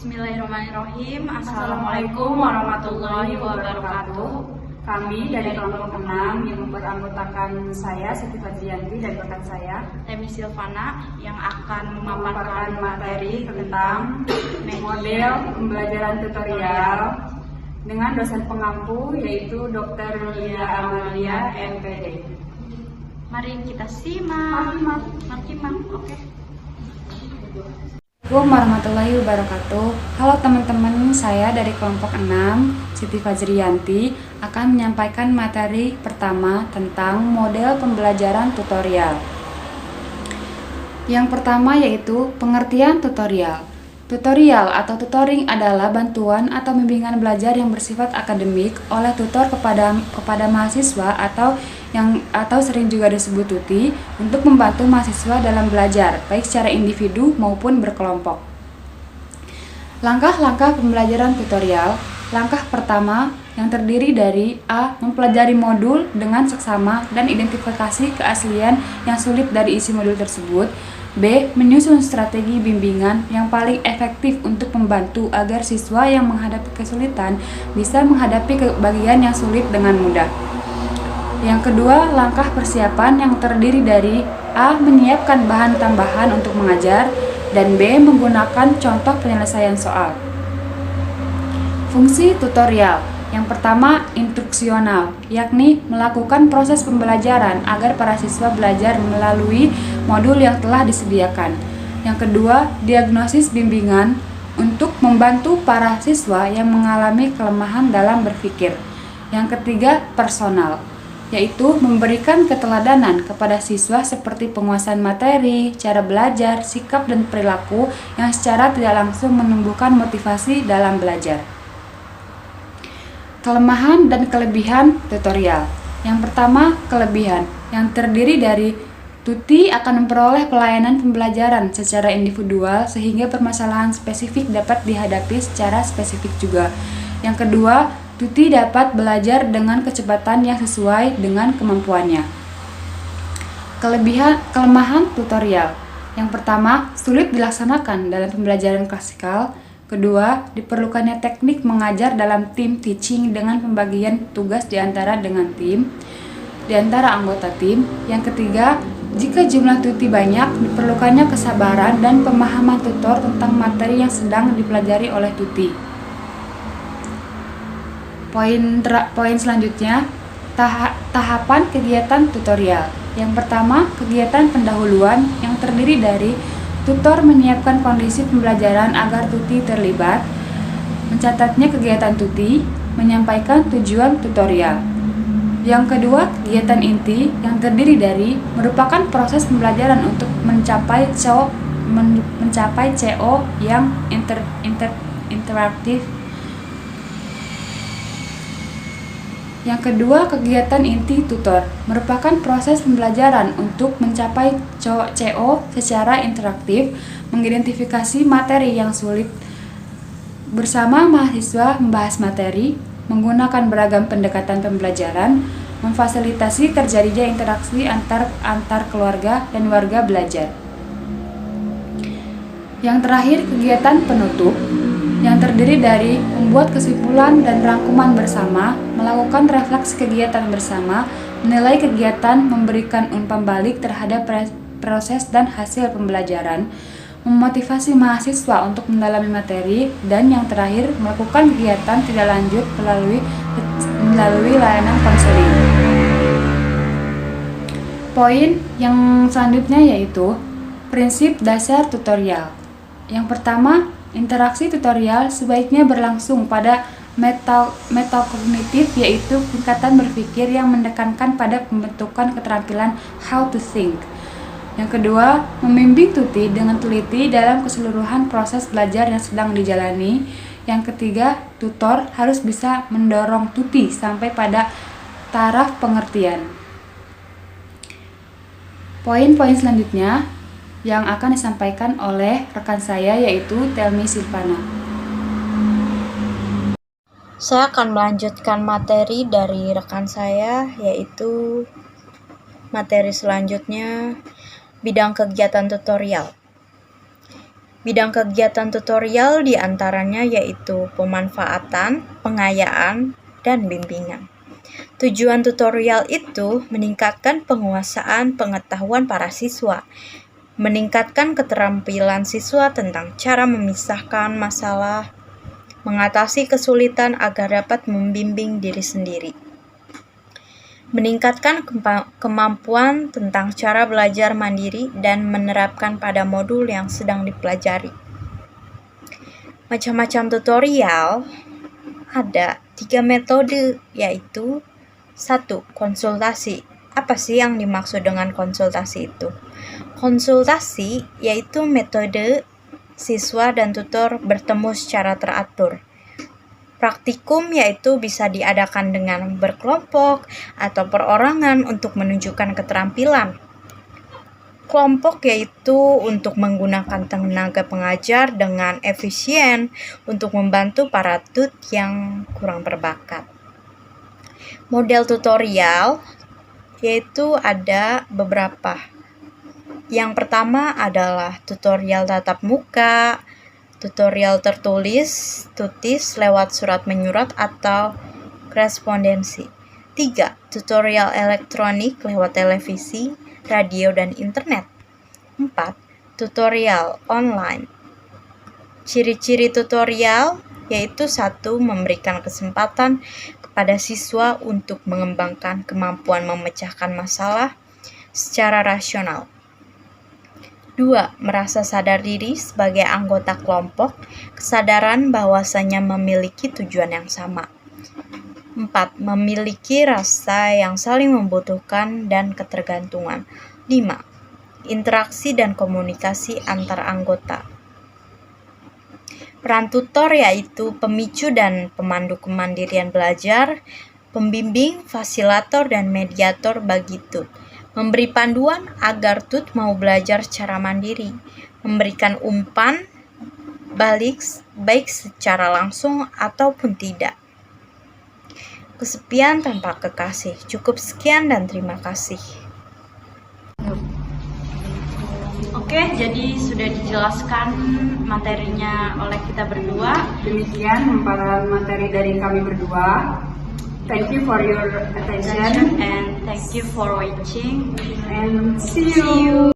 Bismillahirrahmanirrahim. Assalamualaikum warahmatullahi wabarakatuh. Kami dari kelompok 6 yang beranggotakan saya, Siti Fadriyanti, dan rekan saya, Temi Silvana, yang akan memaparkan memaparkan materi tentang model pembelajaran tutorial dengan dosen pengampu yaitu Dr. Lia Amalia, MPD. Mari kita simak. Oke. Assalamualaikum warahmatullahi wabarakatuh. Halo teman-teman, saya dari kelompok 6, Siti Fadriyanti, akan menyampaikan materi pertama tentang model pembelajaran tutorial. Yang pertama yaitu pengertian tutorial. Tutorial atau tutoring adalah bantuan atau bimbingan belajar yang bersifat akademik oleh tutor kepada mahasiswa atau sering juga disebut tuti untuk membantu mahasiswa dalam belajar, baik secara individu maupun berkelompok. Langkah-langkah pembelajaran tutorial. Langkah pertama yang terdiri dari A. Mempelajari modul dengan seksama dan identifikasi keaslian yang sulit dari isi modul tersebut. B. Menyusun strategi bimbingan yang paling efektif untuk membantu agar siswa yang menghadapi kesulitan bisa menghadapi bagian yang sulit dengan mudah. Yang kedua, langkah persiapan yang terdiri dari A. Menyiapkan bahan tambahan untuk mengajar, dan B. Menggunakan contoh penyelesaian soal. Fungsi tutorial. Yang pertama, instruksional, yakni melakukan proses pembelajaran agar para siswa belajar melalui modul yang telah disediakan. Yang kedua, diagnosis bimbingan untuk membantu para siswa yang mengalami kelemahan dalam berpikir. Yang ketiga, personal, yaitu memberikan keteladanan kepada siswa seperti penguasaan materi, cara belajar, sikap dan perilaku yang secara tidak langsung menumbuhkan motivasi dalam belajar. Kelemahan dan kelebihan tutorial. Yang pertama, kelebihan, yang terdiri dari tuti akan memperoleh pelayanan pembelajaran secara individual sehingga permasalahan spesifik dapat dihadapi secara spesifik juga. Yang kedua, tuti dapat belajar dengan kecepatan yang sesuai dengan kemampuannya. Kelemahan tutorial. Yang pertama, sulit dilaksanakan dalam pembelajaran klasikal. Kedua, diperlukannya teknik mengajar dalam tim teaching dengan pembagian tugas di antara anggota tim. Yang ketiga, jika jumlah tuti banyak, diperlukannya kesabaran dan pemahaman tutor tentang materi yang sedang dipelajari oleh tuti. Poin selanjutnya, tahapan kegiatan tutorial. Yang pertama, kegiatan pendahuluan yang terdiri dari tutor menyiapkan kondisi pembelajaran agar tuti terlibat, mencatatnya kegiatan tuti, menyampaikan tujuan tutorial. Yang kedua, kegiatan inti yang terdiri dari merupakan proses pembelajaran untuk mencapai CO yang interaktif. Yang kedua, kegiatan inti tutor merupakan proses pembelajaran untuk mencapai CO secara interaktif, mengidentifikasi materi yang sulit bersama mahasiswa, membahas materi, menggunakan beragam pendekatan pembelajaran, memfasilitasi terjadinya interaksi antar keluarga dan warga belajar. Yang terakhir, kegiatan penutup yang terdiri dari membuat kesimpulan dan rangkuman bersama, melakukan refleksi kegiatan bersama, menilai kegiatan, memberikan umpan balik terhadap proses dan hasil pembelajaran, memotivasi mahasiswa untuk mendalami materi, dan yang terakhir, melakukan kegiatan tidak lanjut melalui layanan konseling. Poin yang selanjutnya yaitu prinsip dasar tutorial. Yang pertama, interaksi tutorial sebaiknya berlangsung pada metakognitif, yaitu tingkatan berpikir yang menekankan pada pembentukan keterampilan how to think. Yang kedua, membimbing tuti dengan teliti dalam keseluruhan proses belajar yang sedang dijalani. Yang ketiga, tutor harus bisa mendorong tuti sampai pada taraf pengertian. Poin-poin selanjutnya yang akan disampaikan oleh rekan saya yaitu Temi Silvana. Saya akan melanjutkan materi dari rekan saya, yaitu materi selanjutnya bidang kegiatan tutorial. Bidang kegiatan tutorial diantaranya yaitu pemanfaatan, pengayaan, dan bimbingan. Tujuan tutorial itu meningkatkan penguasaan pengetahuan para siswa, meningkatkan keterampilan siswa tentang cara memisahkan masalah, mengatasi kesulitan agar dapat membimbing diri sendiri, meningkatkan kemampuan tentang cara belajar mandiri dan menerapkan pada modul yang sedang dipelajari. Macam-macam tutorial ada 3 metode, yaitu 1. Konsultasi. Apa sih yang dimaksud dengan konsultasi itu? Konsultasi yaitu metode siswa dan tutor bertemu secara teratur. Praktikum yaitu bisa diadakan dengan berkelompok atau perorangan untuk menunjukkan keterampilan. Kelompok yaitu untuk menggunakan tenaga pengajar dengan efisien untuk membantu para tut yang kurang berbakat. Model tutorial yaitu ada beberapa. Yang pertama adalah tutorial tatap muka, tutorial tertulis, tutis lewat surat menyurat atau korespondensi. 3. Tutorial elektronik lewat televisi, radio, dan internet. 4. Tutorial online. Ciri-ciri tutorial yaitu 1. Memberikan kesempatan kepada siswa untuk mengembangkan kemampuan memecahkan masalah secara rasional. 2. Merasa sadar diri sebagai anggota kelompok, kesadaran bahwasanya memiliki tujuan yang sama. 4. Memiliki rasa yang saling membutuhkan dan ketergantungan. 5. Interaksi dan komunikasi antar anggota. Peran tutor yaitu pemicu dan pemandu kemandirian belajar, pembimbing, fasilitator, dan mediator bagi tut. Memberi panduan agar tut mau belajar secara mandiri, memberikan umpan balik baik secara langsung ataupun tidak. Kesepian tanpa kekasih. Cukup sekian dan terima kasih. Oke, jadi sudah dijelaskan materinya oleh kita berdua. Demikian hamparan materi dari kami berdua. Thank you for your attention And thank you for watching. and see you.